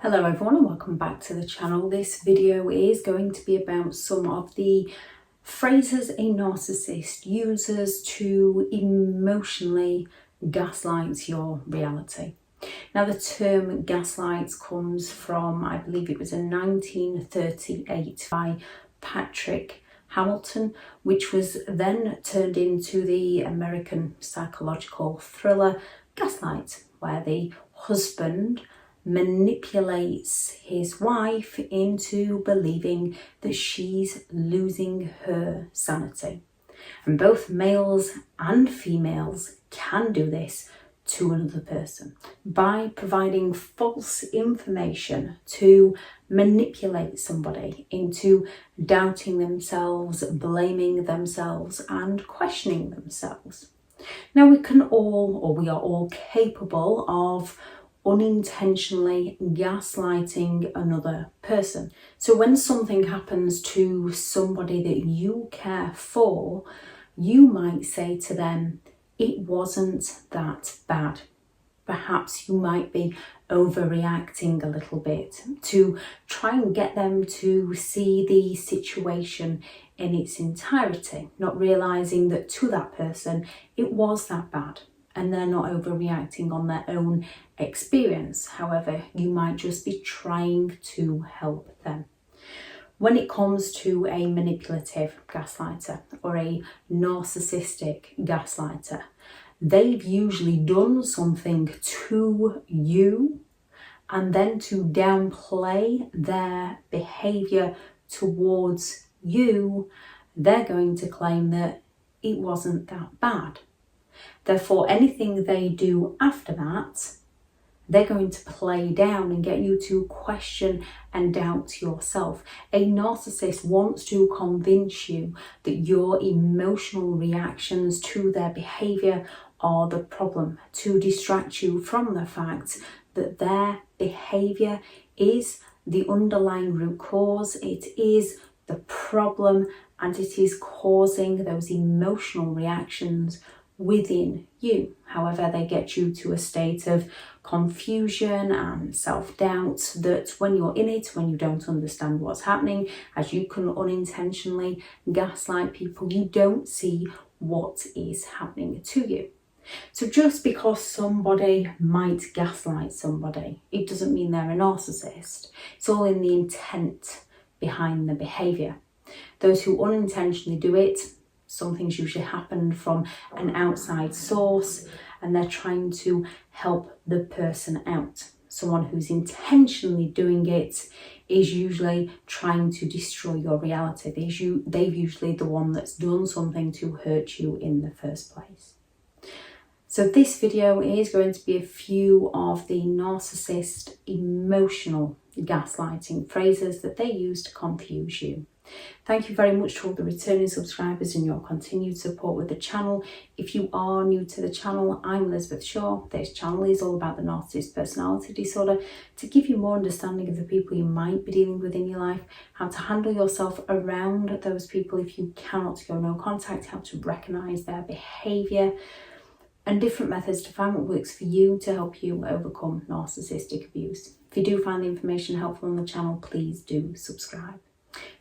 Hello everyone and welcome back to the channel. This video is going to be about some of the phrases a narcissist uses to emotionally gaslight your reality. Now the term gaslight comes from, I believe it was in 1938 by Patrick Hamilton, which was then turned into the American psychological thriller Gaslight, where the husband manipulates his wife into believing that she's losing her sanity. And both males and females can do this to another person by providing false information to manipulate somebody into doubting themselves, blaming themselves, and questioning themselves. Now we are all capable of unintentionally gaslighting another person. So when something happens to somebody that you care for, you might say to them, it wasn't that bad. Perhaps you might be overreacting a little bit to try and get them to see the situation in its entirety, not realizing that to that person it was that bad and they're not overreacting on their own experience. However, you might just be trying to help them. When it comes to a manipulative gaslighter or a narcissistic gaslighter, they've usually done something to you, and then to downplay their behavior towards you, they're going to claim that it wasn't that bad. Therefore, anything they do after that, they're going to play down and get you to question and doubt yourself. A narcissist wants to convince you that your emotional reactions to their behavior are the problem, to distract you from the fact that their behavior is the underlying root cause, it is the problem, and it is causing those emotional reactions within you. However, they get you to a state of confusion and self-doubt that when you're in it, when you don't understand what's happening, as you can unintentionally gaslight people, you don't see what is happening to you. So just because somebody might gaslight somebody, it doesn't mean they're a narcissist. It's all in the intent behind the behavior. Those who unintentionally do it, something's usually happened from an outside source and they're trying to help the person out. Someone who's intentionally doing it is usually trying to destroy your reality. They're usually the one that's done something to hurt you in the first place. So this video is going to be a few of the narcissist emotional gaslighting phrases that they use to confuse you. Thank you very much to all the returning subscribers and your continued support with the channel. If you are new to the channel, I'm Elizabeth Shaw. This channel is all about the narcissist personality disorder to give you more understanding of the people you might be dealing with in your life, how to handle yourself around those people if you cannot go no contact, how to recognise their behaviour, and different methods to find what works for you to help you overcome narcissistic abuse. If you do find the information helpful on the channel, please do subscribe.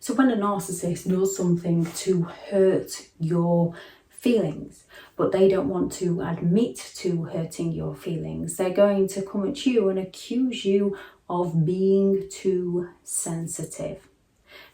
So when a narcissist does something to hurt your feelings, but they don't want to admit to hurting your feelings, they're going to come at you and accuse you of being too sensitive,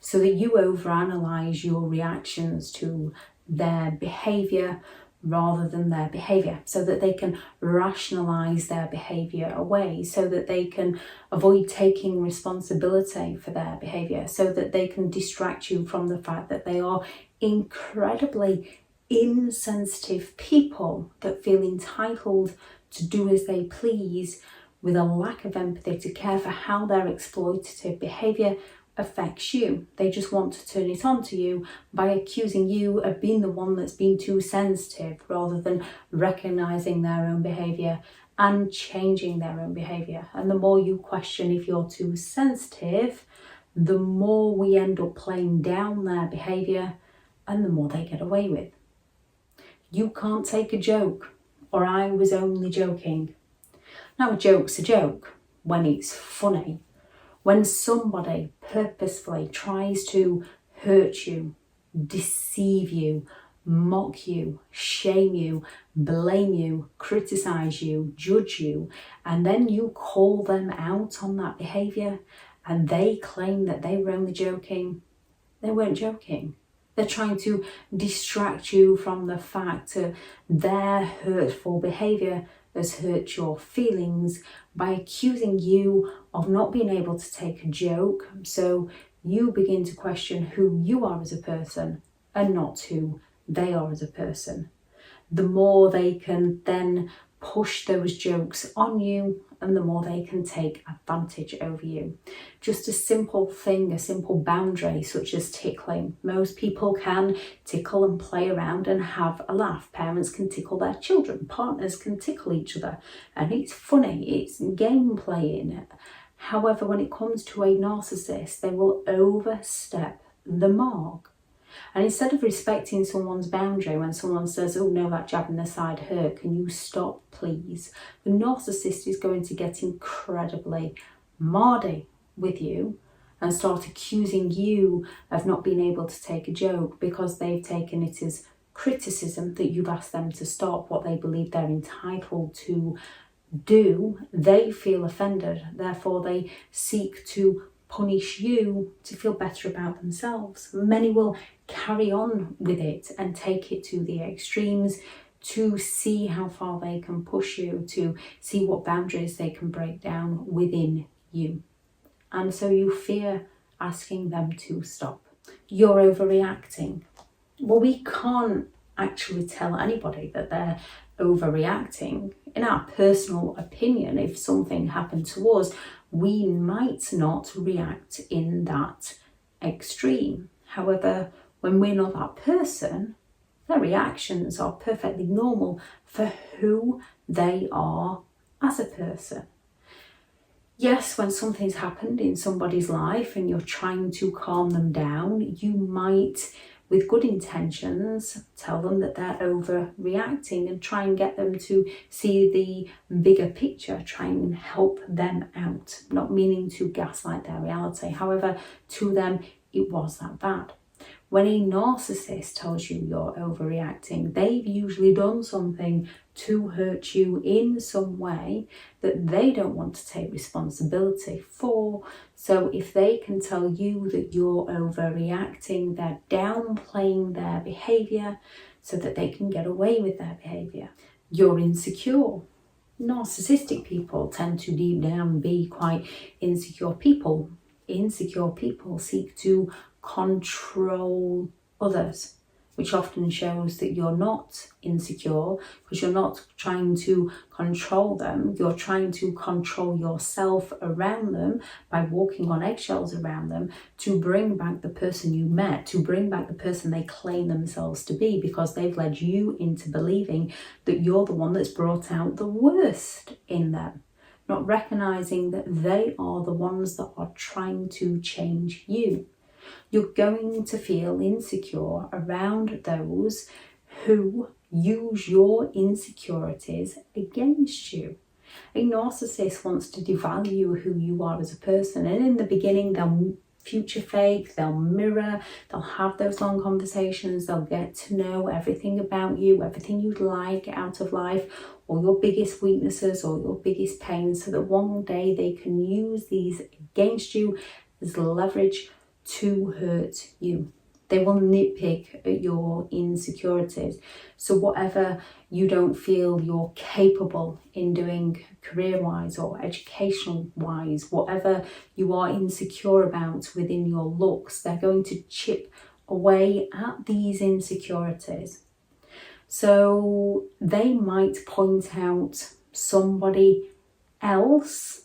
so that you overanalyze your reactions to their behaviour rather than their behaviour, so that they can rationalise their behaviour away, so that they can avoid taking responsibility for their behaviour, so that they can distract you from the fact that they are incredibly insensitive people that feel entitled to do as they please, with a lack of empathy to care for how their exploitative behaviour affects you. They just want to turn it on to you by accusing you of being the one that's been too sensitive, rather than recognising their own behaviour and changing their own behaviour. And the more you question if you're too sensitive, the more we end up playing down their behaviour and the more they get away with. You can't take a joke, or I was only joking. Now a joke's a joke when it's funny, When somebody purposefully tries to hurt you, deceive you, mock you, shame you, blame you, criticize you, judge you, and then you call them out on that behaviour and they claim that they were only joking, they weren't joking. They're trying to distract you from the fact that their hurtful behaviour has hurt your feelings by accusing you of not being able to take a joke. So you begin to question who you are as a person and not who they are as a person. The more they can then push those jokes on you, and the more they can take advantage over you. Just a simple thing, a simple boundary such as tickling. Most people can tickle and play around and have a laugh. Parents can tickle their children, partners can tickle each other, and it's funny, it's game playing. However, when it comes to a narcissist, they will overstep the mark. And instead of respecting someone's boundary, when someone says, oh no, that jab in the side hurt, can you stop please? The narcissist is going to get incredibly mardy with you and start accusing you of not being able to take a joke because they've taken it as criticism that you've asked them to stop what they believe they're entitled to do. They feel offended, therefore they seek to punish you to feel better about themselves. Many will carry on with it and take it to the extremes to see how far they can push you, to see what boundaries they can break down within you. And so you fear asking them to stop. You're overreacting. Well, we can't actually tell anybody that they're overreacting. In our personal opinion, if something happened to us, we might not react in that extreme. However, when we're not that person, their reactions are perfectly normal for who they are as a person. Yes, when something's happened in somebody's life and you're trying to calm them down, you might, with good intentions, tell them that they're overreacting and try and get them to see the bigger picture, try and help them out, not meaning to gaslight their reality. However, to them, it was that bad. When a narcissist tells you you're overreacting, they've usually done something to hurt you in some way that they don't want to take responsibility for. So if they can tell you that you're overreacting, they're downplaying their behaviour so that they can get away with their behaviour. You're insecure. Narcissistic people tend to deep down be quite insecure people. Insecure people seek to control others, which often shows that you're not insecure because you're not trying to control them. You're trying to control yourself around them by walking on eggshells around them to bring back the person you met, to bring back the person they claim themselves to be, because they've led you into believing that you're the one that's brought out the worst in them, not recognizing that they are the ones that are trying to change you. You're going to feel insecure around those who use your insecurities against you. A narcissist wants to devalue who you are as a person, and in the beginning they'll future fake, they'll mirror, they'll have those long conversations, they'll get to know everything about you, everything you'd like out of life, or your biggest weaknesses or your biggest pains, so that one day they can use these against you as leverage to hurt you. They will nitpick at your insecurities. So whatever you don't feel you're capable in doing career-wise or educational-wise, whatever you are insecure about within your looks, they're going to chip away at these insecurities. So they might point out somebody else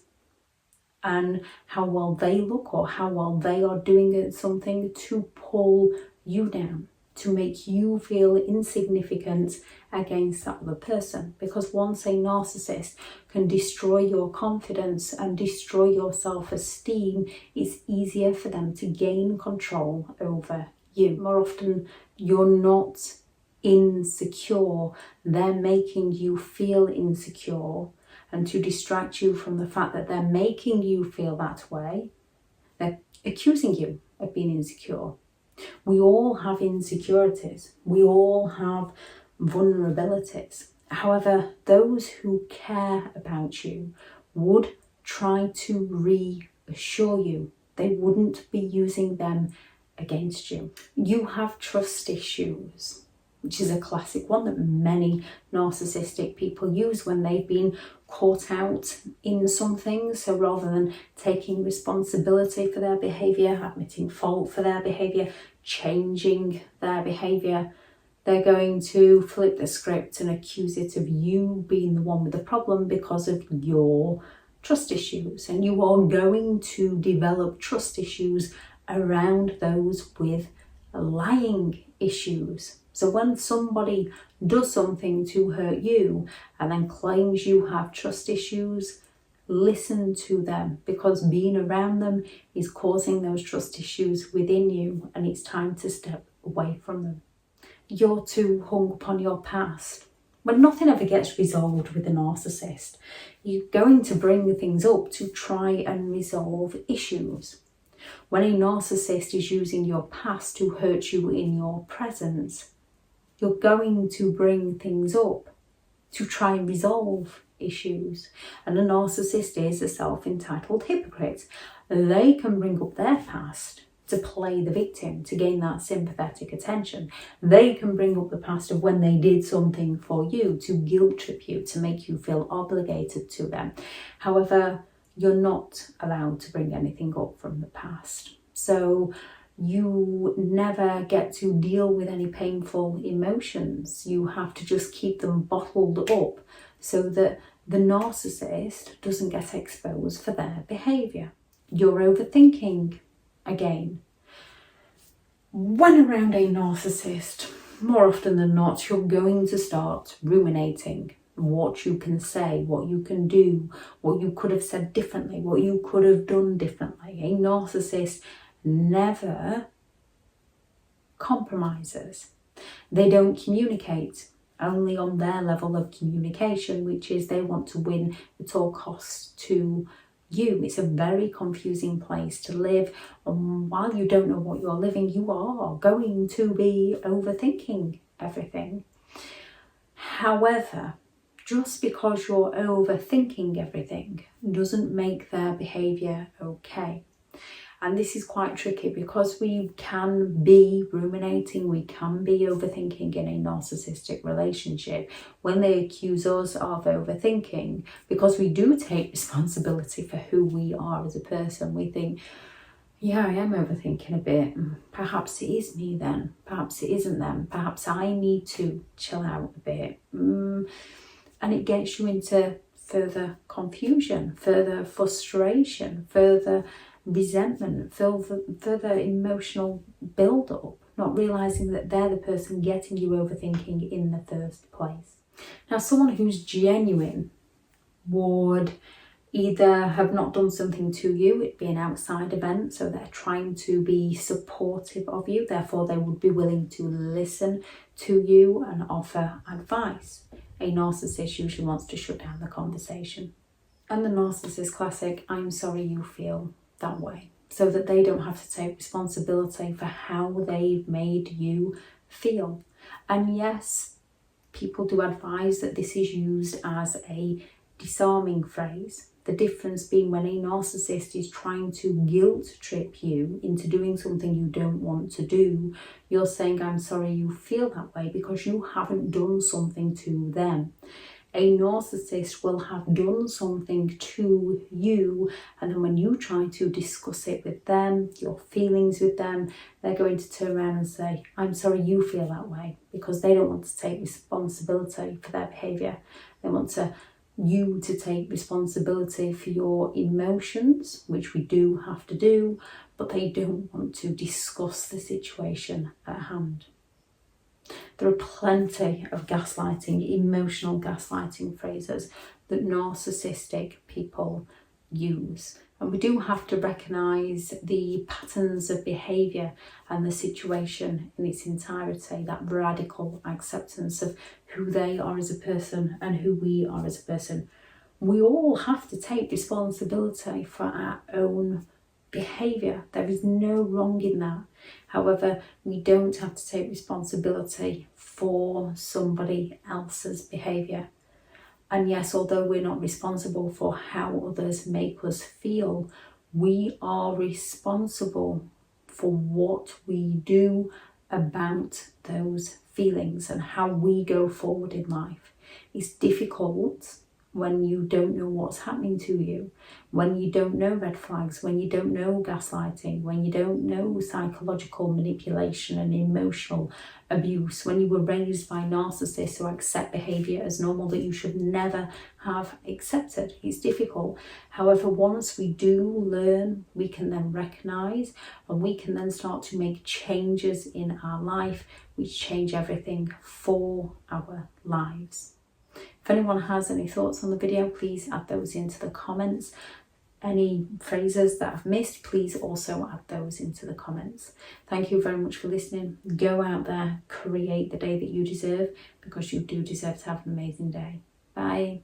and how well they look or how well they are doing at something to pull you down, to make you feel insignificant against that other person. Because once a narcissist can destroy your confidence and destroy your self-esteem, it's easier for them to gain control over you. More often, you're not insecure, they're making you feel insecure. And to distract you from the fact that they're making you feel that way, accusing you of being insecure. We all have insecurities. We all have vulnerabilities. However, those who care about you would try to reassure you. They wouldn't be using them against you. You have trust issues, which is a classic one that many narcissistic people use when they've been caught out in something. So rather than taking responsibility for their behaviour, admitting fault for their behaviour, changing their behaviour, they're going to flip the script and accuse it of you being the one with the problem because of your trust issues. And you are going to develop trust issues around those with lying issues. So when somebody does something to hurt you and then claims you have trust issues, listen to them, because being around them is causing those trust issues within you, and it's time to step away from them. You're too hung upon your past. When nothing ever gets resolved with a narcissist, you're going to bring things up to try and resolve issues. When a narcissist is using your past to hurt you in your present, you're going to bring things up to try and resolve issues. And a narcissist is a self-entitled hypocrite. They can bring up their past to play the victim, to gain that sympathetic attention. They can bring up the past of when they did something for you, to guilt trip you, to make you feel obligated to them. However, you're not allowed to bring anything up from the past. So you never get to deal with any painful emotions. You have to just keep them bottled up so that the narcissist doesn't get exposed for their behaviour. You're overthinking again. When around a narcissist, more often than not, you're going to start ruminating what you can say, what you can do, what you could have said differently, what you could have done differently. A narcissist never compromises. They don't communicate only on their level of communication, which is they want to win at all costs to you. It's a very confusing place to live. And while you don't know what you're living, you are going to be overthinking everything. However, just because you're overthinking everything doesn't make their behaviour okay. And this is quite tricky because we can be ruminating, we can be overthinking in a narcissistic relationship when they accuse us of overthinking, because we do take responsibility for who we are as a person. We think, yeah, I am overthinking a bit. Perhaps it is me then. Perhaps it isn't them. Perhaps I need to chill out a bit. And it gets you into further confusion, further frustration, further resentment, further emotional build-up, not realising that they're the person getting you overthinking in the first place. Now, someone who's genuine would either have not done something to you, it'd be an outside event, so they're trying to be supportive of you, therefore they would be willing to listen to you and offer advice. A narcissist usually wants to shut down the conversation. And the narcissist classic, I'm sorry you feel that way, so that they don't have to take responsibility for how they've made you feel. And yes, people do advise that this is used as a disarming phrase. The difference being when a narcissist is trying to guilt trip you into doing something you don't want to do, you're saying, I'm sorry you feel that way, because you haven't done something to them. A narcissist will have done something to you, and then when you try to discuss it with them, your feelings with them, they're going to turn around and say, I'm sorry you feel that way, because they don't want to take responsibility for their behaviour. They want you to take responsibility for your emotions, which we do have to do, but they don't want to discuss the situation at hand. There are plenty of gaslighting, emotional gaslighting phrases that narcissistic people use. And we do have to recognise the patterns of behaviour and the situation in its entirety, that radical acceptance of who they are as a person and who we are as a person. We all have to take responsibility for our own behaviour. There is no wrong in that. However, we don't have to take responsibility for somebody else's behaviour. And yes, although we're not responsible for how others make us feel, we are responsible for what we do about those feelings and how we go forward in life. It's difficult when you don't know what's happening to you, when you don't know red flags, when you don't know gaslighting, when you don't know psychological manipulation and emotional abuse, when you were raised by narcissists who accept behaviour as normal that you should never have accepted. It's difficult. However, once we do learn, we can then recognise and we can then start to make changes in our life which change everything for our lives. If anyone has any thoughts on the video, please add those into the comments. Any phrases that I've missed, please also add those into the comments. Thank you very much for listening. Go out there, create the day that you deserve, because you do deserve to have an amazing day. Bye.